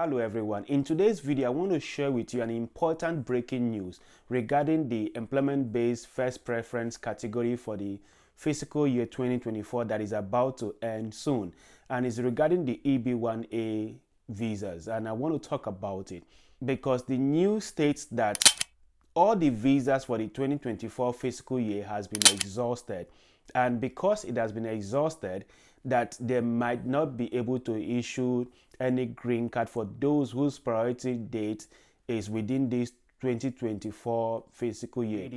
Hello everyone. In today's video, I want to share with you an important breaking news regarding the employment-based first preference category for the fiscal year 2024 that is about to end soon, and it's regarding the EB-1A visas. And I want to talk about it because the news states that all the visas for the 2024 fiscal year has been exhausted, and because it has been exhausted, that they might not be able to issue any green card for those whose priority date is within this 2024 fiscal year.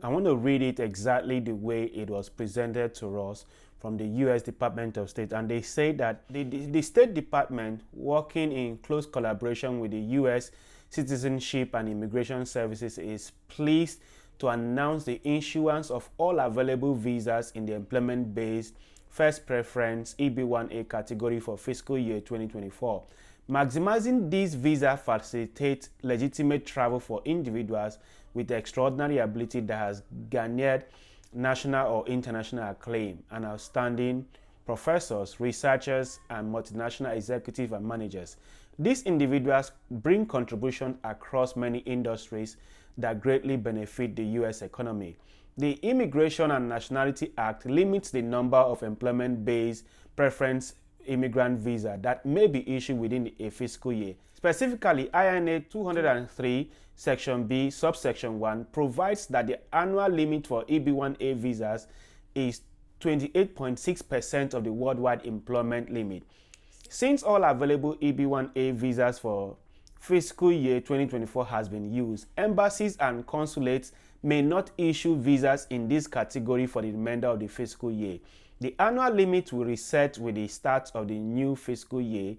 I want to read it exactly the way it was presented to us from the U.S. Department of State, and they say that the State Department, working in close collaboration with the U.S. Citizenship and Immigration Services, is pleased to announce the issuance of all available visas in the employment-based first preference EB-1A category for fiscal year 2024. Maximizing these visas facilitates legitimate travel for individuals with extraordinary ability that has garnered national or international acclaim and outstanding professors, researchers, and multinational executives and managers. These individuals bring contribution across many industries that greatly benefit the U.S. economy. The Immigration and Nationality Act limits the number of employment-based preference immigrant visa that may be issued within a fiscal year. Specifically, INA 203 Section B, subsection 1 provides that the annual limit for EB-1A visas is 28.6% of the worldwide employment limit. Since all available EB-1A visas for fiscal year 2024 has been used, embassies and consulates may not issue visas in this category for the remainder of the fiscal year. The annual limit will reset with the start of the new fiscal year,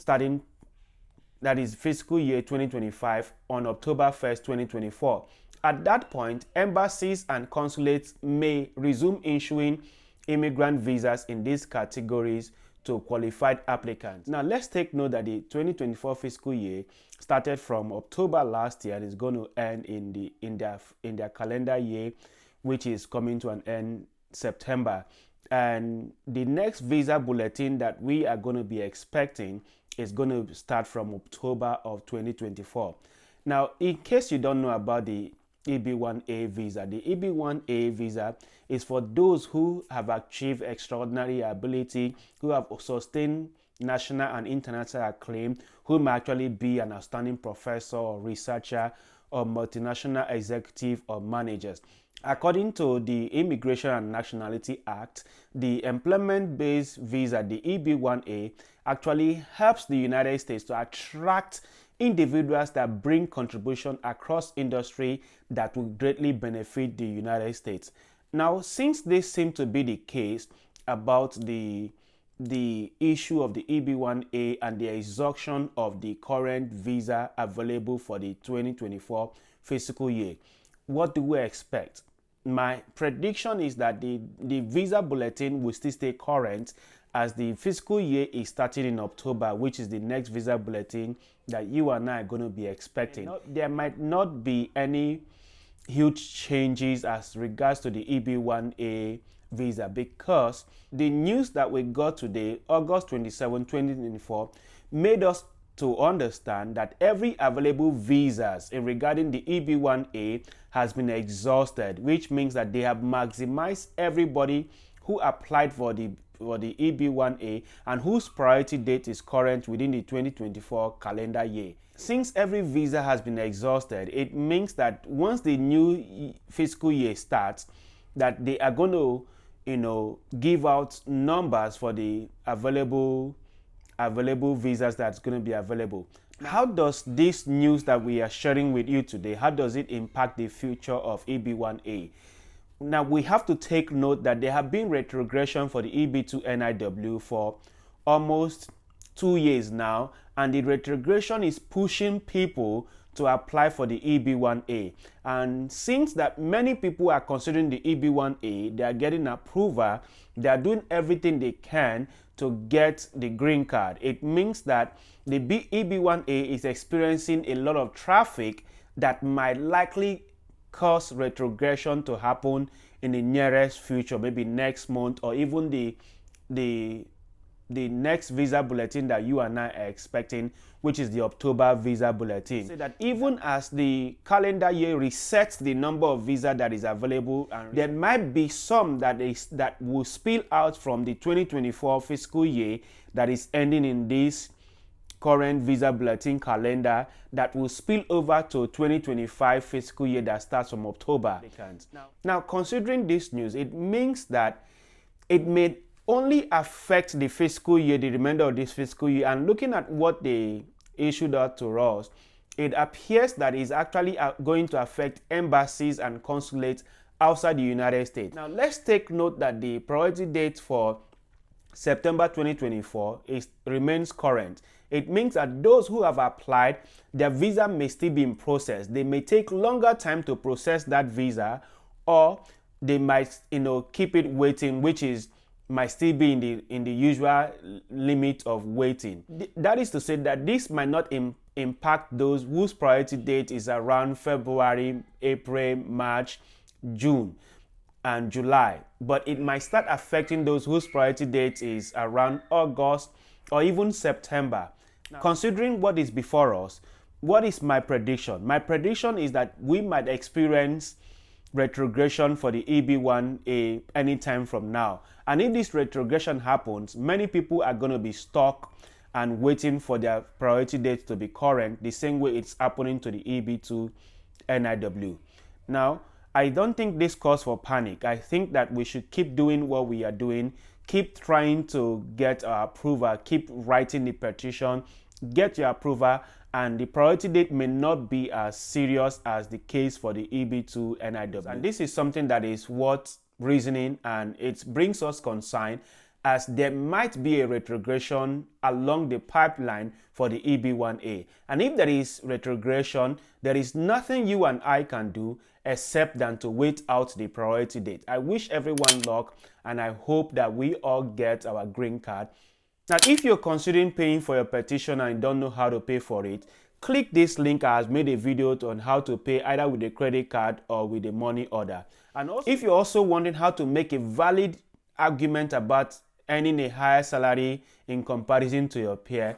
that is fiscal year 2025, on October 1st, 2024. At that point, embassies and consulates may resume issuing immigrant visas in these categories to qualified applicants. Now, let's take note that the 2024 fiscal year started from October last year and is going to end in their calendar year, which is coming to an end September. And the next visa bulletin that we are going to be expecting is going to start from October of 2024. Now, in case you don't know about the EB-1A visa, the EB-1A visa is for those who have achieved extraordinary ability, who have sustained national and international acclaim, who may actually be an outstanding professor or researcher or multinational executive or managers. According to the Immigration and Nationality Act, the employment-based visa, the EB-1A, actually helps the United States to attract individuals that bring contribution across industry that will greatly benefit the United States. Now, since this seems to be the case about the issue of the EB-1A and the exhaustion of the current visa available for the 2024 fiscal year, what do we expect? My prediction is that the visa bulletin will still stay current as the fiscal year is starting in October, which is the next visa bulletin that you and I are going to be expecting. There might not be any huge changes as regards to the EB-1A visa, because the news that we got today, August 27, 2024, made us to understand that every available visas regarding the EB-1A has been exhausted, which means that they have maximized everybody who applied for the EB-1A and whose priority date is current within the 2024 calendar year. Since every visa has been exhausted, it means that once the new fiscal year starts, that they are going to, give out numbers for the available visas that's going to be available. How does this news that we are sharing with you today, how does it impact the future of EB-1A? Now, we have to take note that there have been retrogression for the EB-2 NIW for almost 2 years now, and the retrogression is pushing people to apply for the EB-1A. And since that many people are considering the EB-1A, they are getting approval, they are doing everything they can to get the green card. It means that the EB-1A is experiencing a lot of traffic that might likely cause retrogression to happen in the nearest future, maybe next month or even the the next visa bulletin that you and I are expecting, which is the October visa bulletin. Say that even as the calendar year resets the number of visa that is available, and there might be some that will spill out from the 2024 fiscal year that is ending in this current visa bulletin calendar that will spill over to 2025 fiscal year that starts from October. Now, considering this news, it means that it may only affect the fiscal year, the remainder of this fiscal year, and looking at what they issued out to us, it appears that it's actually going to affect embassies and consulates outside the United States. Now, let's take note that the priority date for September 2024 remains current. It means that those who have applied, their visa may still be in process. They may take longer time to process that visa, or they might, keep it waiting, which might still be in the usual limit of waiting. That is to say that this might not impact those whose priority date is around February, April, March, June, and July, but it might start affecting those whose priority date is around August or even September. Now, considering what is before us, what is my prediction? My prediction is that we might experience retrogression for the EB-1 anytime from now. And if this retrogression happens, many people are going to be stuck and waiting for their priority date to be current, the same way it's happening to the EB-2 NIW. Now, I don't think this calls for panic. I think that we should keep doing what we are doing, keep trying to get our approval, keep writing the petition, get your approval, and the priority date may not be as serious as the case for the EB-2 NIW. And this is something that is worth reasoning, and it brings us concern, as there might be a retrogression along the pipeline for the EB-1A. And if there is retrogression, there is nothing you and I can do except than to wait out the priority date. I wish everyone luck, and I hope that we all get our green card. Now, if you're considering paying for your petition and don't know how to pay for it, click this link. I have made a video on how to pay either with a credit card or with a money order. And also, if you're also wondering how to make a valid argument about earning a higher salary in comparison to your peer,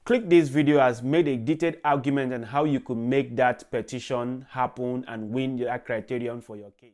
click this video. Has made a detailed argument on how you could make that petition happen and win that criterion for your case.